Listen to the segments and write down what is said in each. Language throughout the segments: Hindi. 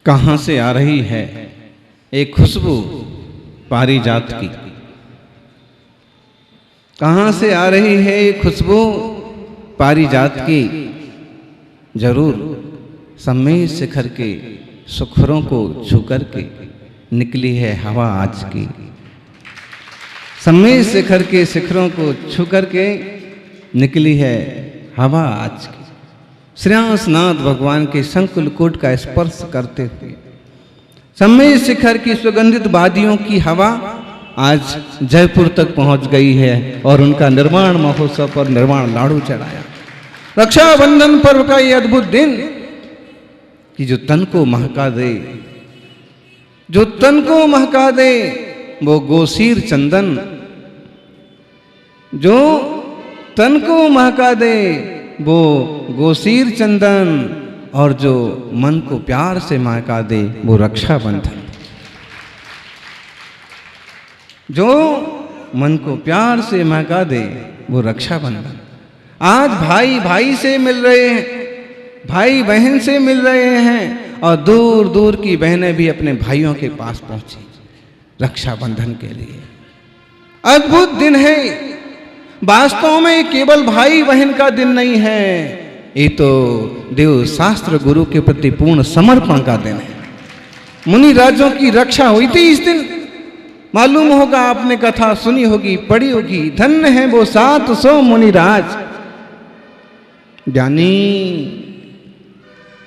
कहाँ से आ रही है एक खुशबू पारिजात की, कहाँ से आ रही है एक खुशबू पारिजात की। जरूर सम्मेद शिखर के सुखरों को छू करके निकली है हवा आज की। सम्मेद शिखर के शिखरों को छू करके निकली है हवा आज की। श्रेयांसनाथ भगवान के संकुल कोट का स्पर्श करते हुए सम्मेद शिखर की सुगंधित वादियों की हवा आज जयपुर तक पहुंच गई है और उनका निर्माण महोत्सव पर निर्माण लाड़ू चढ़ाया। रक्षाबंधन पर्व का यह अद्भुत दिन कि जो तन को महका दे, जो तन को महका दे वो गोसीर चंदन, जो तन को महका दे वो गोसीर चंदन, और जो मन को प्यार से महका दे वो रक्षाबंधन। जो मन को प्यार से महका दे वो रक्षाबंधन। आज भाई भाई से मिल रहे हैं, भाई बहन से मिल रहे हैं, और दूर दूर की बहनें भी अपने भाइयों के पास पहुंची रक्षाबंधन के लिए। अद्भुत दिन है। वास्तव में केवल भाई बहन का दिन नहीं है, ये तो देव शास्त्र गुरु के प्रति पूर्ण समर्पण का दिन है। मुनि राजों की रक्षा हुई थी इस दिन। मालूम होगा, आपने कथा सुनी होगी, पढ़ी होगी। धन्य है वो 700 मुनि राज। ज्ञानी,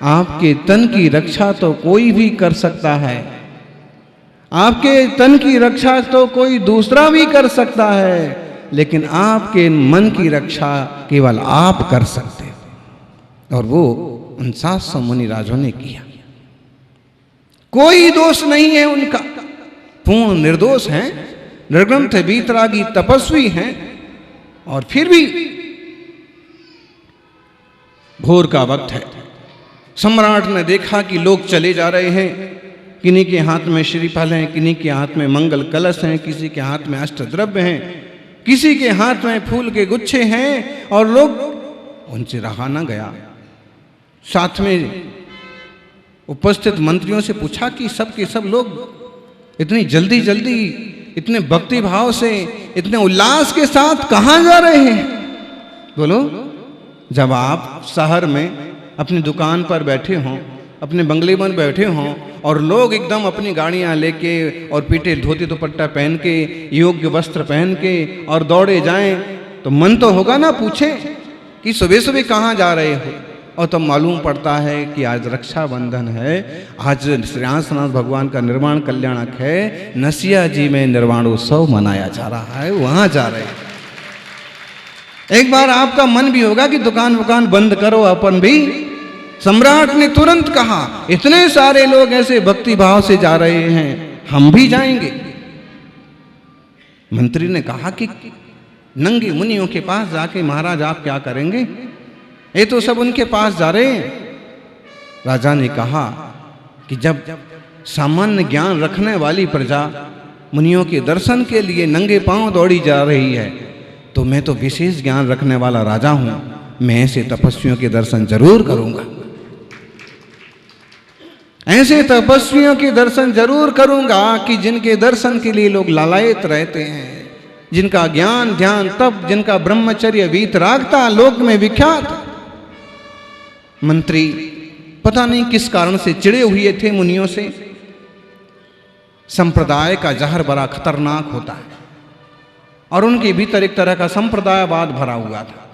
आपके तन की रक्षा तो कोई भी कर सकता है, आपके तन की रक्षा तो कोई दूसरा भी कर सकता है, लेकिन आपके मन की रक्षा केवल आप कर सकते हो। और वो उन 700 मुनि राजों ने किया। कोई दोष नहीं है उनका, पूर्ण निर्दोष हैं, निर्ग्रंथ वीतरागी तपस्वी हैं। और फिर भी भोर का वक्त है। सम्राट ने देखा कि लोग चले जा रहे हैं, किन्हीं के हाथ में श्रीफल हैं, किन्हीं के हाथ में मंगल कलश हैं, किसी के हाथ में अष्टद्रव्य हैं, किसी के हाथ में फूल के गुच्छे हैं, और लोग उनसे रहा ना गया। साथ में उपस्थित मंत्रियों से पूछा कि सब के सब लोग इतनी जल्दी जल्दी, इतने भक्ति भाव से, इतने उल्लास के साथ कहाँ जा रहे हैं? बोलो, जब आप शहर में अपनी दुकान पर बैठे हों, अपने बंगले में बैठे हों, और लोग एकदम अपनी गाड़ियां लेके और पीटे धोती दुपट्टा पहन के, योग्य वस्त्र पहन के और दौड़े जाएं, तो मन तो होगा ना पूछे कि सुबह सुबह कहाँ जा रहे हो। और तब मालूम पड़ता है कि आज रक्षाबंधन है, आज श्रेयांसनाथ भगवान का निर्माण कल्याणक है, नसिया जी में निर्वाणोत्सव मनाया जा रहा है, वहां जा रहे हैं। एक बार आपका मन भी होगा कि दुकान वुकान बंद करो अपन भी। सम्राट ने तुरंत कहा, इतने सारे लोग ऐसे भक्ति भाव से जा रहे हैं, हम भी जाएंगे। मंत्री ने कहा कि नंगे मुनियों के पास जाके महाराज आप क्या करेंगे? ये तो सब उनके पास जा रहे हैं। राजा ने कहा कि जब सामान्य ज्ञान रखने वाली प्रजा मुनियों के दर्शन के लिए नंगे पांव दौड़ी जा रही है, तो मैं तो विशेष ज्ञान रखने वाला राजा हूं, मैं ऐसे तपस्वियों के दर्शन जरूर करूंगा, ऐसे तपस्वियों के दर्शन जरूर करूंगा कि जिनके दर्शन के लिए लोग लालायित रहते हैं, जिनका ज्ञान ध्यान तप, जिनका ब्रह्मचर्य वीतरागता लोक में विख्यात। मंत्री पता नहीं किस कारण से चिड़े हुए थे मुनियों से। संप्रदाय का जहर बड़ा खतरनाक होता है, और उनके भीतर एक तरह का संप्रदायवाद भरा हुआ था।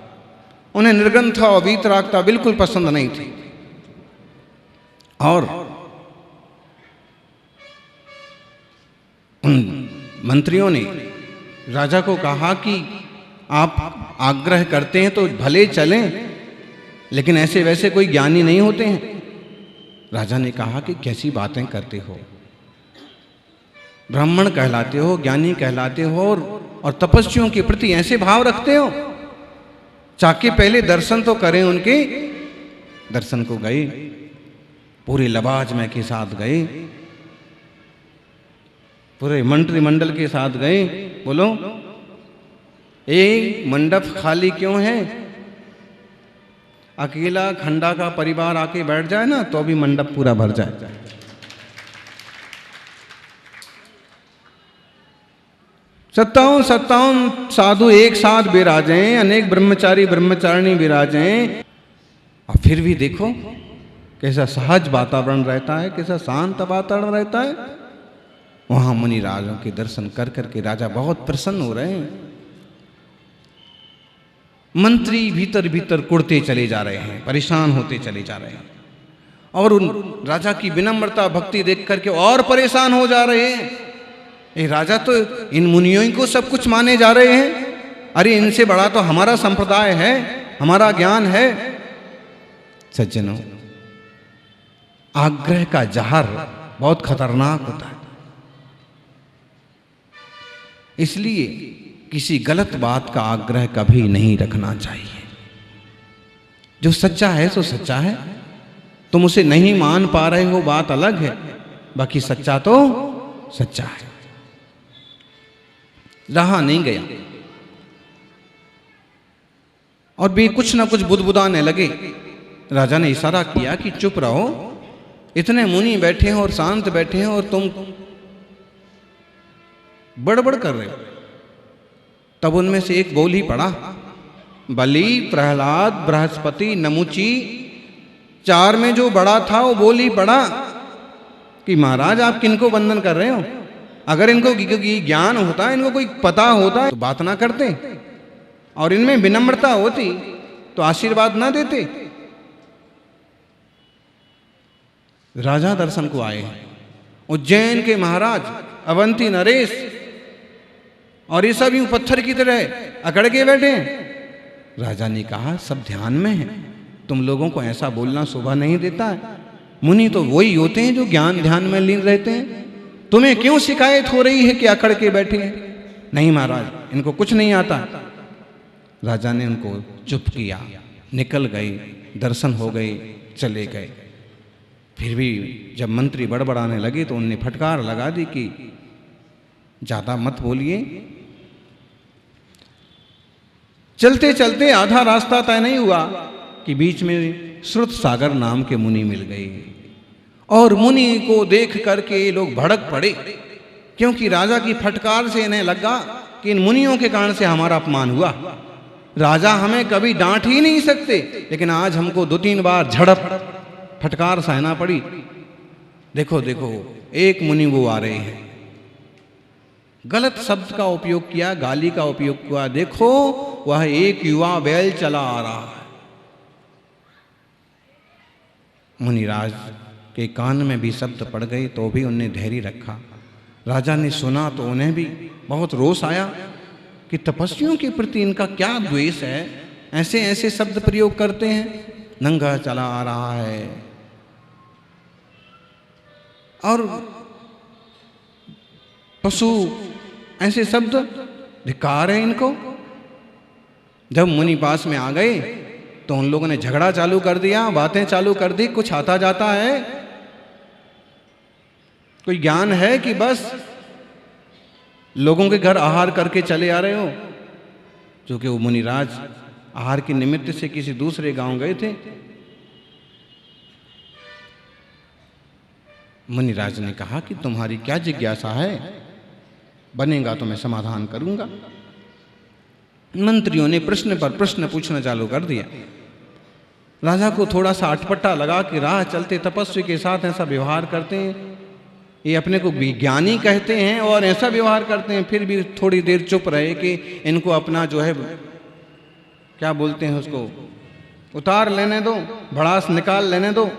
उन्हें निर्ग्रंथ और वीतरागता बिल्कुल पसंद नहीं थी। और उन मंत्रियों ने राजा को कहा कि आप आग्रह करते हैं तो भले चलें, लेकिन ऐसे वैसे कोई ज्ञानी नहीं होते हैं। राजा ने कहा कि कैसी बातें करते हो, ब्राह्मण कहलाते हो, ज्ञानी कहलाते हो, और तपस्वियों के प्रति ऐसे भाव रखते हो। चाके पहले दर्शन तो करें उनके। दर्शन को गए, पूरे लवाजमे के साथ गए, पूरे मंत्रिमंडल के साथ गए। बोलो, एक मंडप खाली क्यों है? अकेला खंडा का परिवार आके बैठ जाए ना तो भी मंडप पूरा भर जाए। सत्तावन साधु एक साथ विराजें, अनेक ब्रह्मचारी ब्रह्मचारिणी विराजें, और फिर भी देखो कैसा सहज वातावरण रहता है, कैसा शांत वातावरण रहता है। वहां मुनि राजों के दर्शन कर करके राजा बहुत प्रसन्न हो रहे हैं। मंत्री भीतर भीतर कुड़ते चले जा रहे हैं, परेशान होते चले जा रहे हैं, और उन राजा की विनम्रता भक्ति देख करके और परेशान हो जा रहे हैं। ये राजा तो इन मुनियों को सब कुछ माने जा रहे हैं, अरे इनसे बड़ा तो हमारा संप्रदाय है, हमारा ज्ञान है। सज्जनों, आग्रह का जहर बहुत खतरनाक होता है, इसलिए किसी गलत बात का आग्रह कभी नहीं रखना चाहिए। जो सच्चा है सो सच्चा है, तुम उसे नहीं मान पा रहे हो बात अलग है, बाकी सच्चा तो सच्चा है। रहा नहीं गया और भी कुछ ना कुछ बुदबुदाने लगे। राजा ने इशारा किया कि चुप रहो, इतने मुनि बैठे हैं और शांत बैठे हैं और तुम बड़बड़ कर रहे हो। तब उनमें से एक बोल ही पड़ा, बलि, प्रहलाद, बृहस्पति, नमुची, चार में जो बड़ा था वो बोल ही पड़ा कि महाराज आप किनको वंदन कर रहे हो? अगर इनको ज्ञान होता, इनको कोई पता होता तो बात ना करते, और इनमें विनम्रता होती तो आशीर्वाद ना देते। राजा दर्शन को आए हैं, उज्जैन के महाराज, अवंती नरेश, और ये सब यूं पत्थर की तरह अकड़ के बैठे हैं। राजा ने कहा सब ध्यान में है, तुम लोगों को ऐसा बोलना शोभा नहीं देता है। मुनि तो वही होते हैं जो ज्ञान ध्यान में लीन रहते हैं। तुम्हें क्यों शिकायत हो रही है कि अकड़ के बैठे हैं? नहीं महाराज, इनको कुछ नहीं आता। राजा ने उनको चुप किया, निकल गए, दर्शन हो गए, चले गए। फिर भी जब मंत्री बड़बड़ाने लगे तो उनने फटकार लगा दी कि ज्यादा मत बोलिए। चलते चलते आधा रास्ता तय नहीं हुआ कि बीच में श्रुत सागर नाम के मुनि मिल गए, और मुनि को देख करके लोग भड़क पड़े, क्योंकि राजा की फटकार से इन्हें लगा कि इन मुनियों के कारण से हमारा अपमान हुआ। राजा हमें कभी डांट ही नहीं सकते, लेकिन आज हमको 2-3 बार झड़प फटकार सहना पड़ी। देखो देखो, एक मुनि वो आ रहे हैं, गलत शब्द का उपयोग किया, गाली का उपयोग किया। देखो वह एक युवा बैल चला आ रहा है। मुनिराज के कान में भी शब्द पड़ गए तो भी उन्हें धैर्य रखा। राजा ने सुना तो उन्हें भी बहुत रोष आया कि तपस्वियों के प्रति इनका क्या द्वेष है, ऐसे ऐसे शब्द प्रयोग करते हैं। नंगा चला आ रहा है और पशु, ऐसे शब्द धिक्कार है इनको। जब मुनि पास में आ गए तो उन लोगों ने झगड़ा चालू कर दिया, बातें चालू कर दी। कुछ आता जाता है? कोई ज्ञान है कि बस लोगों के घर आहार करके चले आ रहे हो? जो कि वो मुनिराज आहार के निमित्त से किसी दूसरे गांव गए थे। मुनिराज ने कहा कि तुम्हारी क्या जिज्ञासा है, बनेगा तो मैं समाधान करूंगा। मंत्रियों ने प्रश्न पर प्रश्न पूछना चालू कर दिया। राजा को थोड़ा सा अटपटा लगा कि राह चलते तपस्वी के साथ ऐसा व्यवहार करते हैं, ये अपने को विज्ञानी कहते हैं और ऐसा व्यवहार करते हैं। फिर भी थोड़ी देर चुप रहे कि इनको अपना जो है क्या बोलते हैं उसको उतार लेने दो, भड़ास निकाल लेने दो।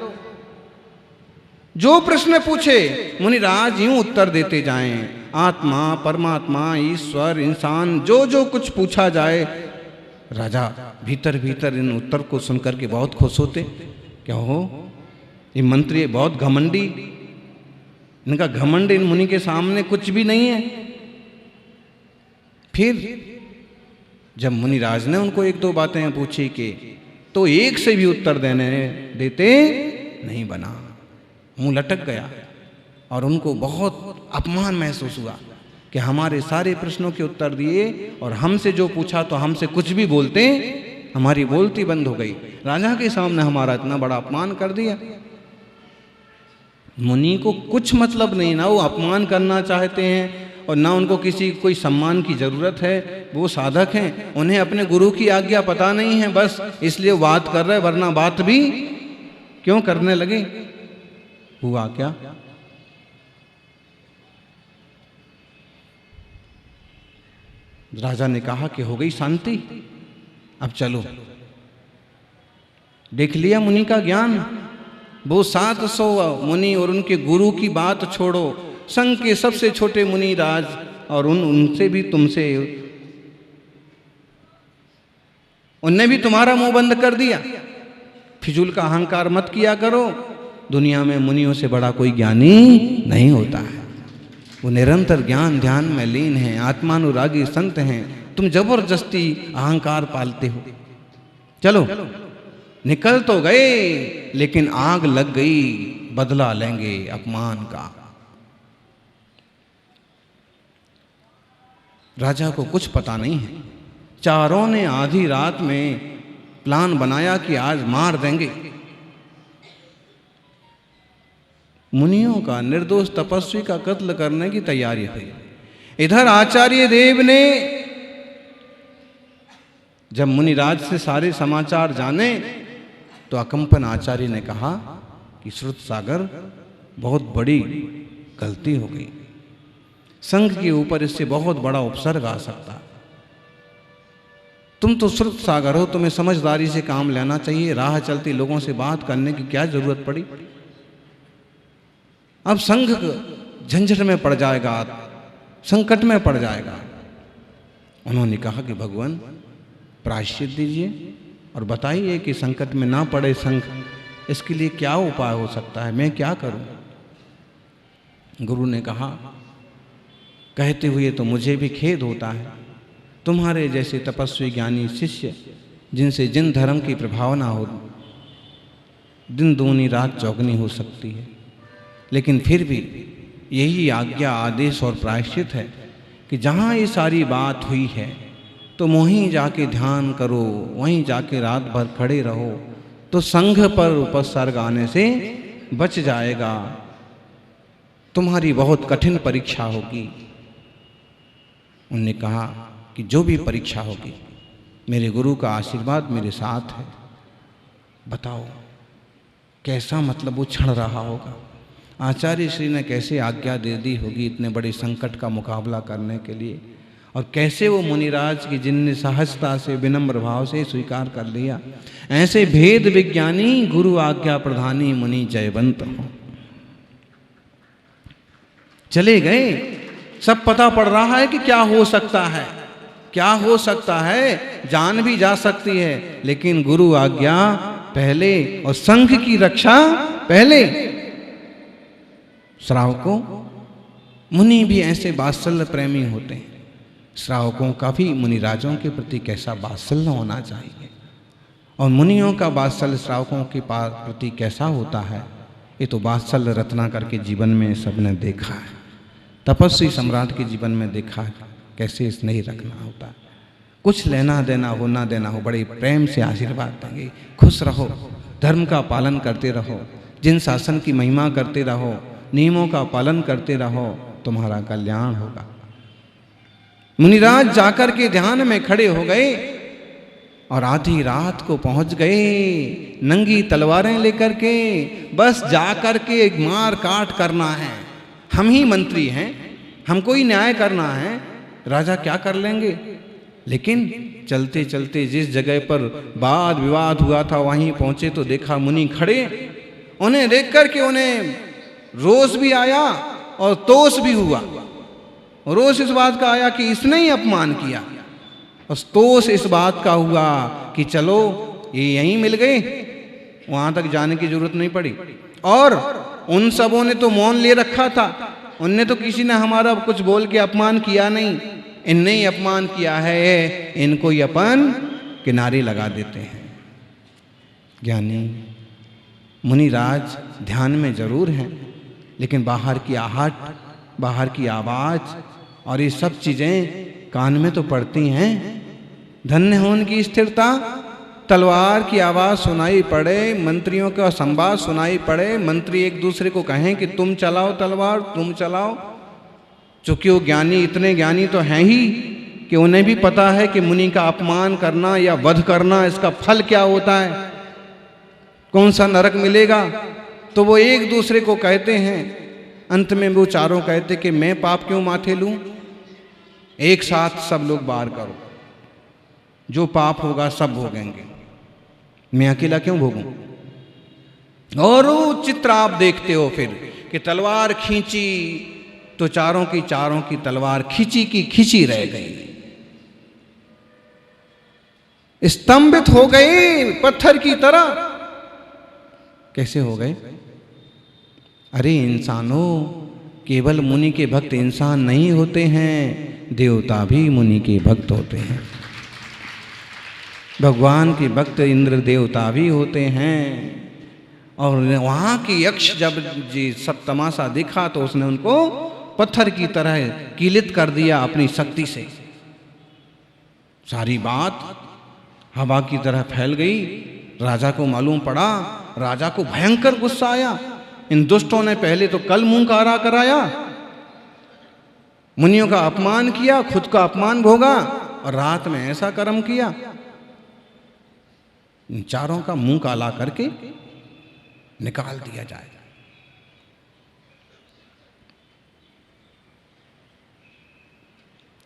जो प्रश्न पूछे मुनिराज यूं उत्तर देते जाएं, आत्मा, परमात्मा, ईश्वर, इंसान, जो जो कुछ पूछा जाए। राजा भीतर भीतर इन उत्तर को सुनकर के बहुत खुश होते। क्या हो, ये मंत्री बहुत घमंडी, इनका घमंड इन मुनि के सामने कुछ भी नहीं है। फिर जब मुनिराज ने उनको 1-2 बातें पूछी कि तो एक से भी उत्तर देते नहीं बना, मुंह लटक गया और उनको बहुत अपमान महसूस हुआ कि हमारे सारे प्रश्नों के उत्तर दिए और हमसे जो पूछा तो हमसे कुछ भी बोलते, हमारी बोलती बंद हो गई। राजा के सामने हमारा इतना बड़ा अपमान कर दिया। मुनि को कुछ मतलब नहीं, ना वो अपमान करना चाहते हैं और ना उनको किसी कोई सम्मान की जरूरत है। वो साधक हैं, उन्हें अपने गुरु की आज्ञा पता नहीं है, बस इसलिए बात कर रहे, वरना बात भी क्यों करने लगे। हुआ क्या? राजा ने कहा कि हो गई शांति, अब चलो। देख लिया मुनि का ज्ञान। वो 700 मुनि और उनके गुरु की बात छोड़ो, संघ के सबसे छोटे मुनि राज और उनसे भी तुमसे, उनने भी तुम्हारा मुंह बंद कर दिया। फिजूल का अहंकार मत किया करो। दुनिया में मुनियों से बड़ा कोई ज्ञानी नहीं होता है। वो निरंतर ज्ञान ध्यान में लीन हैं, आत्मानुरागी संत हैं। तुम जबरदस्ती अहंकार पालते हो। चलो, निकल तो गए लेकिन आग लग गई, बदला लेंगे अपमान का। राजा को कुछ पता नहीं है। चारों ने आधी रात में प्लान बनाया कि आज मार देंगे। मुनियों का, निर्दोष तपस्वी का कत्ल करने की तैयारी हुई। इधर आचार्य देव ने जब मुनिराज से सारे समाचार जाने तो अकंपन आचार्य ने कहा कि श्रुत सागर, बहुत बड़ी गलती हो गई। संघ के ऊपर इससे बहुत बड़ा उपसर्ग आ सकता। तुम तो श्रुत सागर हो, तुम्हें समझदारी से काम लेना चाहिए। राह चलते लोगों से बात करने की क्या जरूरत पड़ी? अब संघ झंझट में पड़ जाएगा, संकट में पड़ जाएगा। उन्होंने कहा कि भगवान प्रायश्चित दीजिए और बताइए कि संकट में ना पड़े संघ, इसके लिए क्या उपाय हो सकता है, मैं क्या करूं? गुरु ने कहा, कहते हुए तो मुझे भी खेद होता है, तुम्हारे जैसे तपस्वी ज्ञानी शिष्य जिनसे जिन धर्म की प्रभावना हो, दिन दूनी रात चौगनी हो सकती है, लेकिन फिर भी यही आज्ञा, आदेश और प्रायश्चित है कि जहाँ ये सारी बात हुई है तुम वहीं जाके ध्यान करो, वहीं जाके रात भर खड़े रहो, तो संघ पर उपसर्ग आने से बच जाएगा। तुम्हारी बहुत कठिन परीक्षा होगी। उन्होंने कहा कि जो भी परीक्षा होगी, मेरे गुरु का आशीर्वाद मेरे साथ है। बताओ कैसा मतलब वो क्षण रहा होगा, आचार्य श्री ने कैसे आज्ञा दे दी होगी इतने बड़े संकट का मुकाबला करने के लिए, और कैसे वो मुनिराज की जिनने सहजता से विनम्र भाव से स्वीकार कर लिया। ऐसे भेद विज्ञानी गुरु आज्ञा प्रधानी मुनि जयवंत हो। चले गए, सब पता पड़ रहा है कि क्या हो सकता है, क्या हो सकता है, जान भी जा सकती है, लेकिन गुरु आज्ञा पहले और संघ की रक्षा पहले। श्रावकों, मुनि भी ऐसे वात्सल्य प्रेमी होते हैं। श्रावकों का भी मुनिराजों के प्रति कैसा वात्सल्य होना चाहिए, और मुनियों का वात्सल्य श्रावकों के प्रति कैसा होता है, ये तो वात्सल्य रत्नाकर के जीवन में सबने देखा है, तपस्वी सम्राट के जीवन में देखा है कैसे स्नेह रखना होता है। कुछ लेना देना हो ना देना हो, बड़े प्रेम से आशीर्वाद देंगे। खुश रहो, धर्म का पालन करते रहो, जिन शासन की महिमा करते रहो, नियमों का पालन करते रहो, तुम्हारा कल्याण होगा। मुनिराज जाकर के ध्यान में खड़े हो गए और आधी रात को पहुंच गए नंगी तलवारें लेकर के। बस जाकर के मार काट करना है, हम ही मंत्री हैं, हमको ही न्याय करना है, राजा क्या कर लेंगे। लेकिन चलते चलते जिस जगह पर वाद विवाद हुआ था वहीं पहुंचे तो देखा मुनि खड़े। उन्हें देख करके उन्हें रोष भी आया और तोष भी हुआ। रोष इस बात का आया कि इसने ही अपमान किया, और तोष इस बात का हुआ कि चलो ये यहीं मिल गए, वहां तक जाने की जरूरत नहीं पड़ी। और उन सबों ने तो मौन ले रखा था, उनने तो किसी ने हमारा कुछ बोल के अपमान किया नहीं, इनने ही अपमान किया है, इनको ही अपन किनारे लगा देते हैं। ज्ञानी मुनिराज ध्यान में जरूर हैं, लेकिन बाहर की आहट, बाहर की आवाज और ये सब चीजें कान में तो पड़ती हैं। धन्य हो उनकी स्थिरता। तलवार की आवाज सुनाई पड़े, मंत्रियों का संवाद सुनाई पड़े, मंत्री एक दूसरे को कहें कि तुम चलाओ तलवार, तुम चलाओ। चूंकि वो ज्ञानी, इतने ज्ञानी तो हैं ही कि उन्हें भी पता है कि मुनि का अपमान करना या वध करना, इसका फल क्या होता है, कौन सा नरक मिलेगा। तो वो एक दूसरे को कहते हैं। अंत में वो चारों कहते कि मैं पाप क्यों माथे लूं, एक साथ सब लोग बार करो, जो पाप होगा सब भोगेंगे, मैं अकेला क्यों भोगूं। और वो चित्र आप देखते हो फिर कि तलवार खींची तो चारों की तलवार खींची की खींची रह गई, स्तंभित हो गए पत्थर की तरह। कैसे हो गए? अरे इंसानों, केवल मुनि के भक्त इंसान नहीं होते हैं, देवता भी मुनि के भक्त होते हैं। भगवान के भक्त इंद्र देवता भी होते हैं। और वहाँ की यक्ष जब जी सब तमाशा दिखा तो उसने उनको पत्थर की तरह कीलित कर दिया अपनी शक्ति से। सारी बात हवा की तरह फैल गई। राजा को मालूम पड़ा, राजा को भयंकर गुस्सा आया। इन दुष्टों ने पहले तो कल मुंह काला कराया, मुनियों का अपमान किया, खुद का अपमान भोगा, और रात में ऐसा कर्म किया। इन चारों का मुंह काला करके निकाल दिया जाए।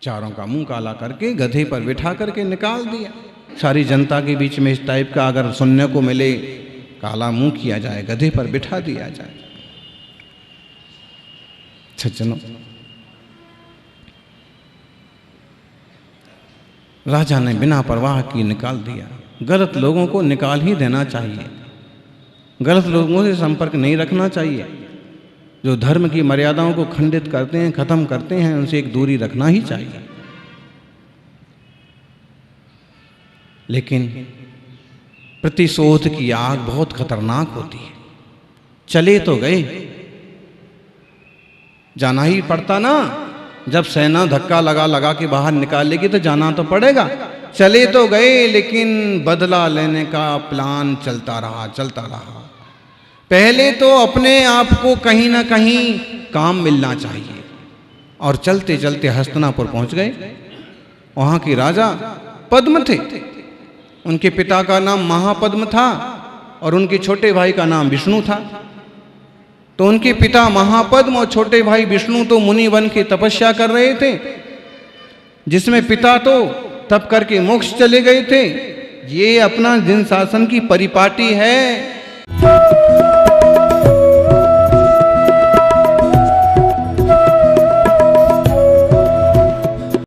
चारों का मुंह काला करके गधे पर बिठा करके निकाल दिया। सारी जनता के बीच में इस टाइप का अगर सुनने को मिले, काला मुंह किया जाए, गधे पर बिठा दिया जाए। सज्जनों, राजा ने बिना परवाह की निकाल दिया। गलत लोगों को निकाल ही देना चाहिए, गलत लोगों से संपर्क नहीं रखना चाहिए। जो धर्म की मर्यादाओं को खंडित करते हैं, खत्म करते हैं, उनसे एक दूरी रखना ही चाहिए। लेकिन प्रतिशोध की आग बहुत खतरनाक होती है। चले तो गए, जाना ही पड़ता ना। जब सेना धक्का लगा लगा के बाहर निकालेगी तो जाना तो पड़ेगा। चले तो गए, लेकिन बदला लेने का प्लान चलता रहा। पहले तो अपने आप को कहीं ना कहीं काम मिलना चाहिए। और चलते चलते हस्तिनापुर पहुंच गए। वहां के राजा पद्म थे। उनके पिता का नाम महापद्म था और उनके छोटे भाई का नाम विष्णु था। तो उनके पिता महापद्म और छोटे भाई विष्णु तो मुनि बन के तपस्या कर रहे थे, जिसमें पिता तो तप करके मोक्ष चले गए थे। ये अपना जिन शासन की परिपाटी है।